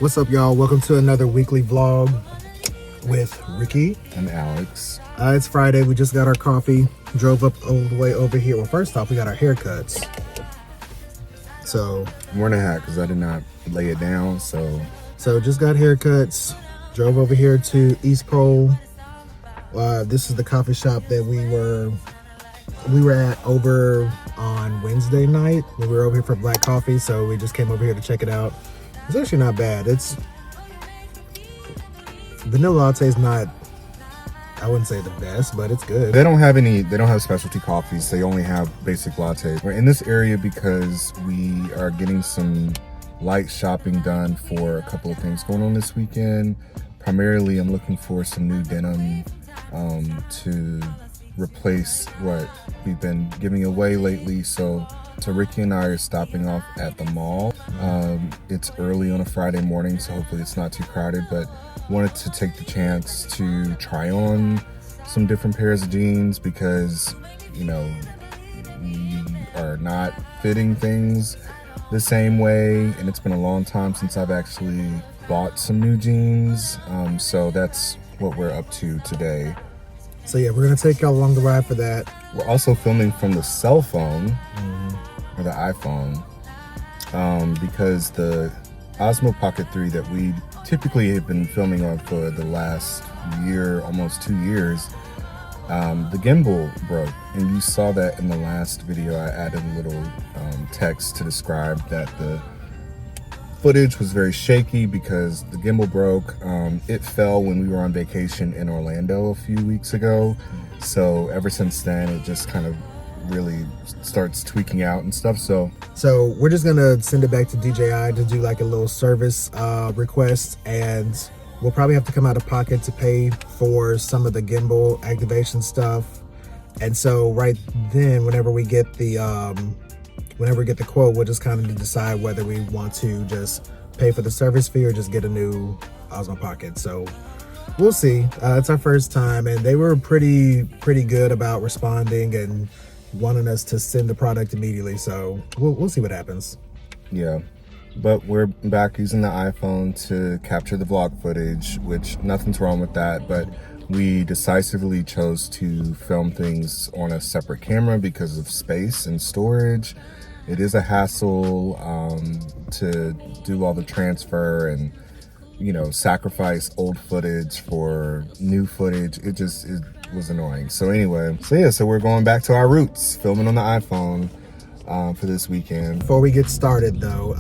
What's up, y'all? Welcome to another weekly vlog with Ricky and Alex. It's Friday. We just got our coffee, drove up all the way over here. Well, first off, we got our haircuts. So I'm wearing a hat because I did not lay it down. So just got haircuts, drove over here to East Pole. This is the coffee shop that we were at over on Wednesday night. We were over here for black coffee, so we just came over here to check it out. It's actually not bad. It's vanilla latte is not, I wouldn't say the best, but it's good. They don't have specialty coffees. They only have basic lattes. We're in this area because we are getting some light shopping done for a couple of things going on this weekend. Primarily, I'm looking for some new denim to replace what we've been giving away lately. So Ricky and I are stopping off at the mall. It's early on a Friday morning, so hopefully it's not too crowded, but wanted to take the chance to try on some different pairs of jeans because, you know, we are not fitting things the same way, and it's been a long time since I've actually bought some new jeans. So that's what we're up to today. So yeah, we're gonna take y'all along the ride for that. We're also filming from the cell phone, or the iPhone, because the Osmo Pocket 3 that we typically have been filming on for the last year, almost 2 years, the gimbal broke. And you saw that in the last video. I added a little text to describe that the footage was very shaky because the gimbal broke. It fell when we were on vacation in Orlando a few weeks ago. So ever since then, it just kind of really starts tweaking out and stuff. So we're just gonna send it back to DJI to do like a little service request, and we'll probably have to come out of pocket to pay for some of the gimbal activation stuff. And so right then, whenever we get the quote, we'll just kind of decide whether we want to just pay for the service fee or just get a new Osmo Pocket. So we'll see. It's our first time, and they were pretty good about responding and wanting us to send the product immediately. So we'll see what happens. Yeah, but we're back using the iPhone to capture the vlog footage, which nothing's wrong with that, but we decisively chose to film things on a separate camera because of space and storage. It is a hassle to do all the transfer and, you know, sacrifice old footage for new footage. It was annoying. So anyway, so we're going back to our roots, filming on the iPhone for this weekend. Before we get started though,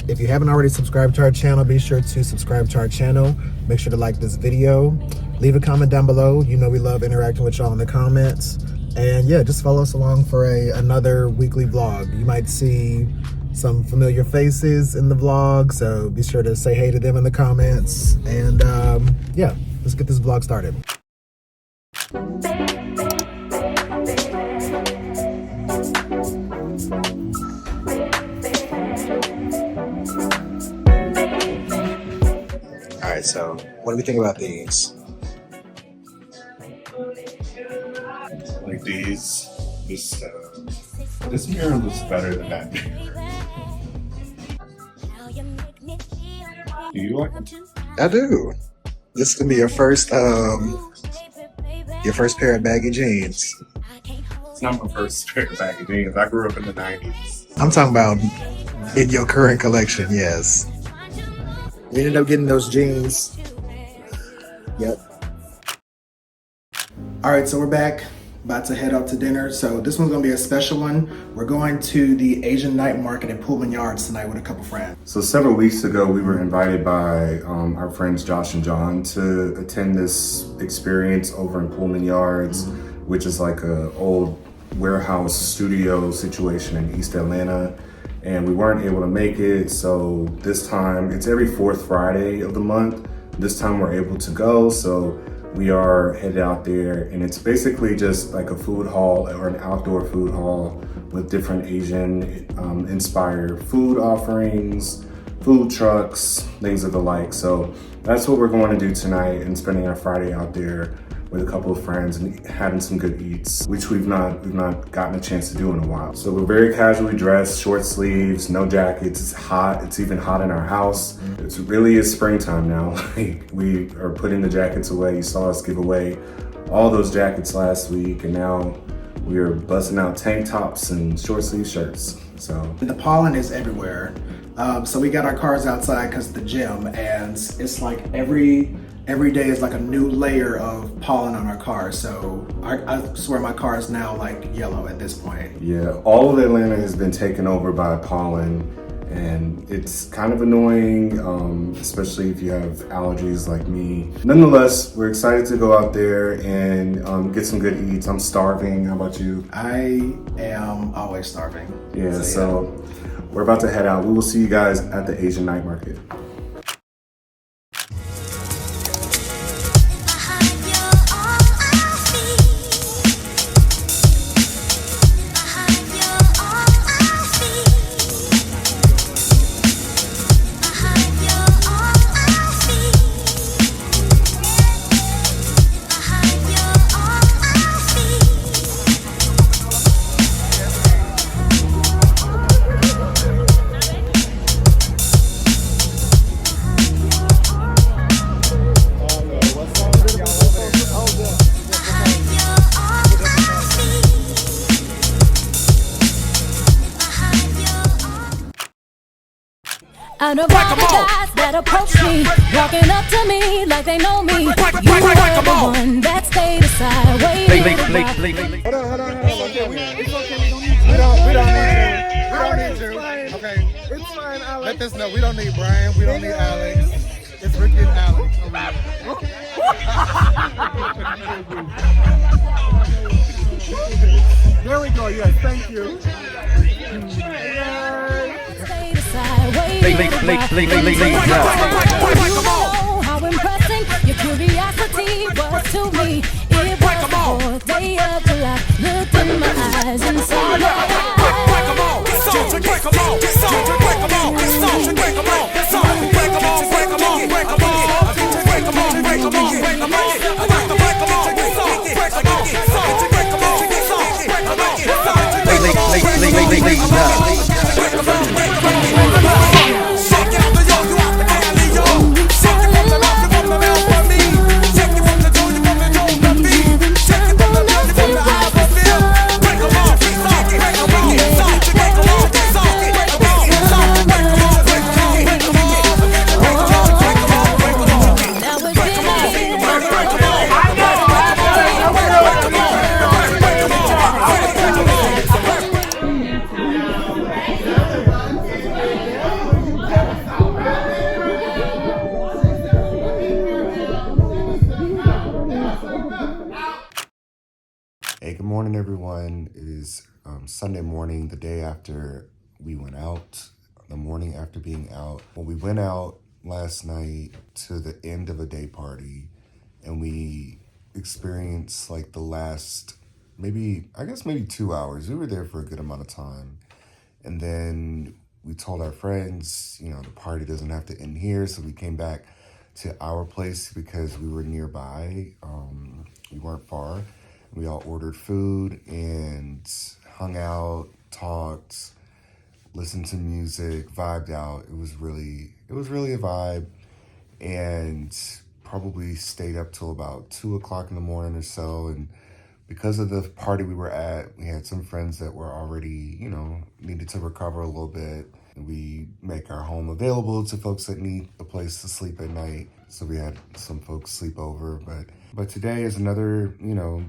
if you haven't already subscribed to our channel, be sure to subscribe to our channel. Make sure to like this video, leave a comment down below. You know we love interacting with y'all in the comments. And yeah, just follow us along for another weekly vlog. You might see some familiar faces in the vlog, so be sure to say hey to them in the comments. And yeah, let's get this vlog started. All right, so what do we think about these? Like these, this mirror looks better than that mirror. Do you like it? I do. This is gonna be your first pair of baggy jeans. It's not my first pair of baggy jeans. I grew up in the 90s. I'm talking about in your current collection, yes. We ended up getting those jeans. Yep. All right, so we're back. About to head out to dinner. So this one's gonna be a special one. We're going to the Asian night market at Pullman Yards tonight with a couple friends. So several weeks ago, we were invited by our friends Josh and John to attend this experience over in Pullman Yards, which is like a old warehouse studio situation in East Atlanta. And we weren't able to make it, so this time, it's every fourth Friday of the month. This time we're able to go, so we are headed out there, and it's basically just like a food hall or an outdoor food hall with different Asian inspired food offerings, food trucks, things of the like. So that's what we're going to do tonight and spending our Friday out there with a couple of friends and having some good eats, which we've not gotten a chance to do in a while. So we're very casually dressed, short sleeves, no jackets. It's hot. It's even hot in our house. It really is springtime now. We are putting the jackets away. You saw us give away all those jackets last week, and now we are busting out tank tops and short sleeve shirts. So the pollen is everywhere. So we got our cars outside because of the gym, and it's like every day is like a new layer of pollen on our cars. So I swear my car is now like yellow at this point. yeah, all of Atlanta has been taken over by pollen, and it's kind of annoying, especially if you have allergies like me. Nonetheless, we're excited to go out there and get some good eats. I'm starving. How about you? I am always starving. Yeah, so we're about to head out. We will see you guys at the Asian night market. I don't guys that approach me, walking up to me like they know me. You are the one that stayed aside, waiting. Hold on. Okay, it's okay. We don't need you. Okay. It's fine, Alex. Let this know. We don't need Brian. We don't need Alex. It's Ricky and Alex. There we go. Yes, thank you. Stayed aside, waiting. How impressing your curiosity was to me. It was the 4th day of July. Looked in my eyes and saw your Hey, good morning, everyone. It is Sunday morning, the day after we went out, the morning after being out. Well, we went out last night to the end of a day party, and we experienced like the last maybe 2 hours. We were there for a good amount of time. And then we told our friends, the party doesn't have to end here. So we came back to our place because we were nearby. We weren't far. We all ordered food and hung out, talked, listened to music, vibed out. It was really a vibe, and probably stayed up till about 2 o'clock in the morning or so. And because of the party we were at, we had some friends that were already, needed to recover a little bit. We make our home available to folks that need a place to sleep at night. So we had some folks sleep over, but today is another,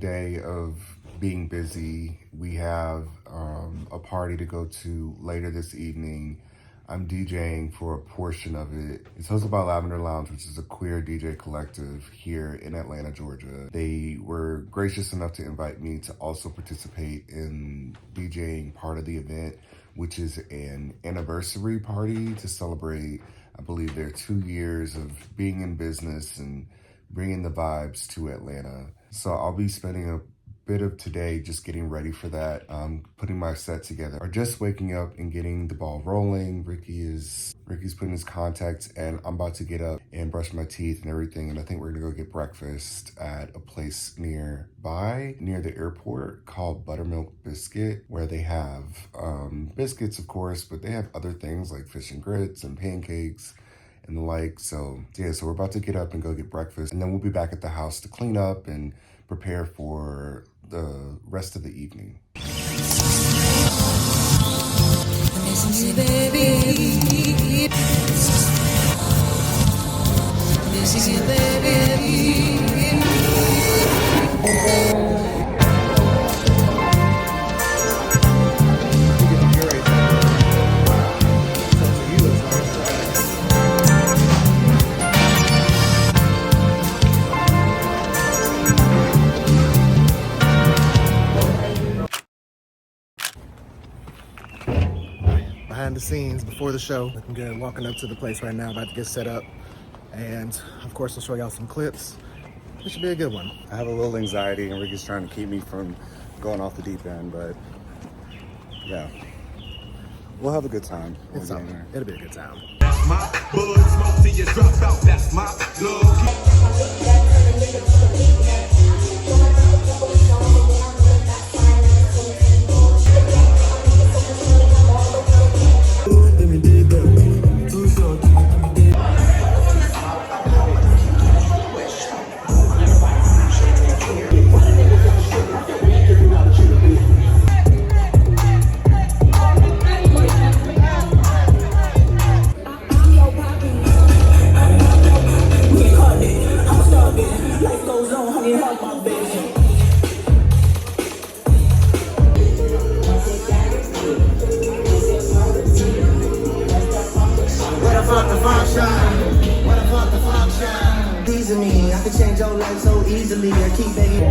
day of being busy. We have a party to go to later this evening. I'm DJing for a portion of it. It's hosted by Lavender Lounge, which is a queer DJ collective here in Atlanta, Georgia. They were gracious enough to invite me to also participate in DJing part of the event, which is an anniversary party to celebrate, I believe, their 2 years of being in business and bringing the vibes to Atlanta. So I'll be spending a bit of today just getting ready for that, putting my set together, or just waking up and getting the ball rolling. Ricky's putting his contacts, and I'm about to get up and brush my teeth and everything, and I think we're gonna go get breakfast at a place near the airport called Buttermilk Biscuit, where they have biscuits, of course, but they have other things like fish and grits and pancakes and the like. So yeah, so we're about to get up and go get breakfast, and then we'll be back at the house to clean up and prepare for the rest of the evening. Behind the scenes before the show, looking good. Walking up to the place right now, about to get set up, and of course I'll show y'all some clips. It should be a good one. I have a little anxiety, and Ricky's trying to keep me from going off the deep end, but yeah, we'll have a good time. It'll be a good time. That's my blood, smoke till you drop out. That's my Me, I could change your life so easily. I keep begging.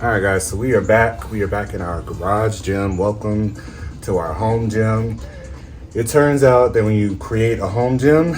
All right, guys, so we are back. We are back in our garage gym. Welcome to our home gym. It turns out that when you create a home gym,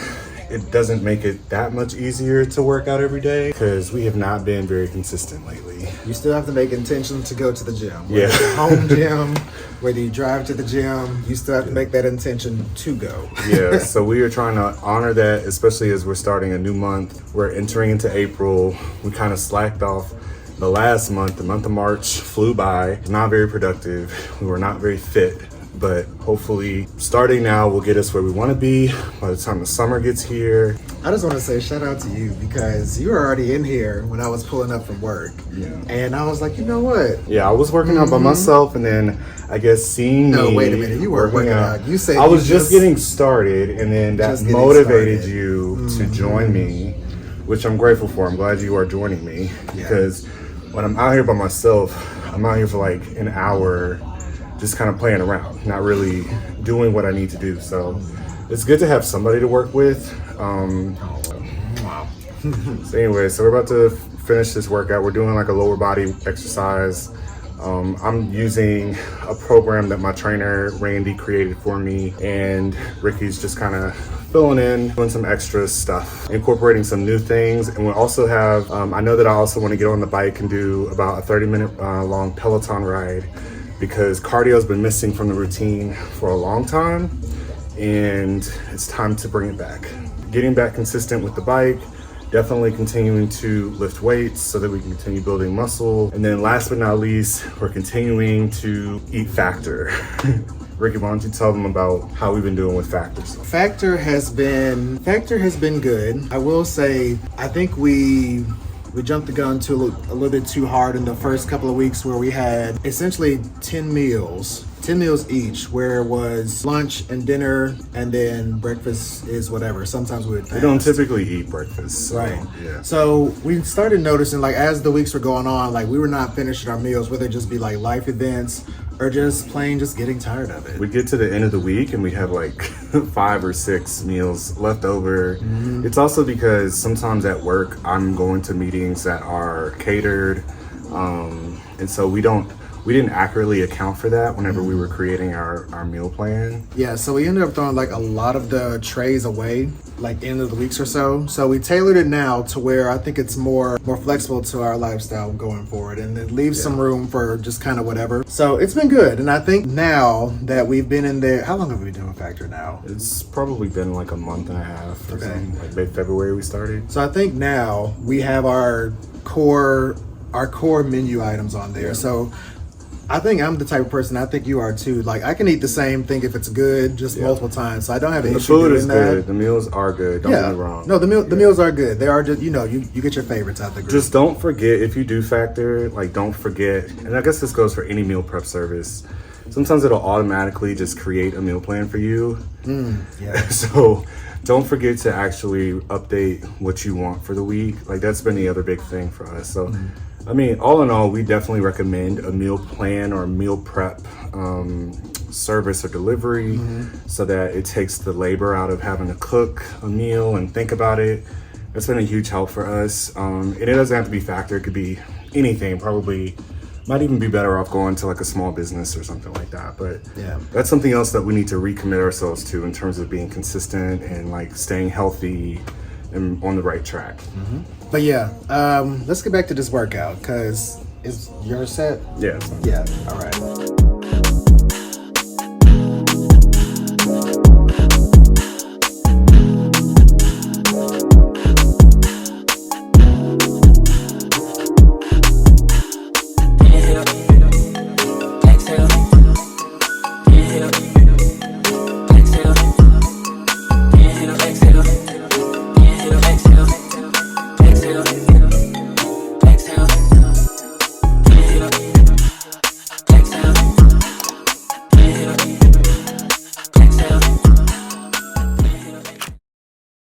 it doesn't make it that much easier to work out every day, because we have not been very consistent lately. You still have to make intention to go to the gym. Yeah. Whether it's a home gym, whether you drive to the gym, you still have to make that intention to go. Yeah, so we are trying to honor that, especially as we're starting a new month. We're entering into April. We kind of slacked off the last month. The month of March flew by. It was not very productive. We were not very fit. But hopefully starting now will get us where we want to be by the time the summer gets here. I just want to say shout out to you, because you were already in here when I was pulling up from work. Yeah. And I was like, you know what? Yeah, I was working out by myself, and then I guess seeing me. Wait a minute. You were working out. You said I was just getting started, and then that motivated you to join me, which I'm grateful for. I'm glad you are joining me, because when I'm out here by myself, I'm out here for like an hour just kind of playing around, not really doing what I need to do. So it's good to have somebody to work with. So anyway, so we're about to finish this workout. We're doing like a lower body exercise. I'm using a program that my trainer Randy created for me, and Ricky's just kind of filling in, doing some extra stuff, incorporating some new things. And we also have, I know that I also want to get on the bike and do about a 30-minute long Peloton ride, because cardio has been missing from the routine for a long time, and it's time to bring it back. Getting back consistent with the bike, definitely continuing to lift weights so that we can continue building muscle. And then last but not least, we're continuing to eat Factor. Ricky, why don't you tell them about how we've been doing with Factor? Factor has been good. I will say, I think we jumped the gun a little bit too hard in the first couple of weeks, where we had essentially 10 meals each, where it was lunch and dinner, and then breakfast is whatever. Sometimes we would fast. We don't typically eat breakfast. So, right. Yeah. So we started noticing, like, as the weeks were going on, like, we were not finishing our meals, whether it just be like life events or just plain just getting tired of it. We get to the end of the week and we have like 5 or 6 meals left over. Mm-hmm. It's also because sometimes at work I'm going to meetings that are catered, and so we don't we didn't accurately account for that whenever we were creating our meal plan. Yeah, so we ended up throwing like a lot of the trays away, like end of the weeks or so. So we tailored it now to where I think it's more flexible to our lifestyle going forward, and it leaves some room for just kind of whatever. So it's been good, and I think now that we've been in there, how long have we been doing Factor now? It's probably been like a month and a half or Okay. something. Like mid-February we started. So I think now we have our core menu items on there. So I think I'm the type of person, I think you are too. Like I can eat the same thing if it's good, just multiple times. So I don't have an The issue food doing is that. good. The meals are good. Don't get me wrong. No, the meals are good. They are just, you know, you get your favorites out the group. Just don't forget, if you do Factor, like don't forget, and I guess this goes for any meal prep service, sometimes it'll automatically just create a meal plan for you. Yeah. So don't forget to actually update what you want for the week. Like that's been the other big thing for us. So I mean, all in all, we definitely recommend a meal plan or a meal prep service or delivery so that it takes the labor out of having to cook a meal and think about it. That's been a huge help for us. And it doesn't have to be Factor. It could be anything. Probably might even be better off going to like a small business or something like that. But Yeah. that's something else that we need to recommit ourselves to in terms of being consistent and like staying healthy and on the right track. But yeah, let's get back to this workout because is yours set? Yeah. Yeah. All right.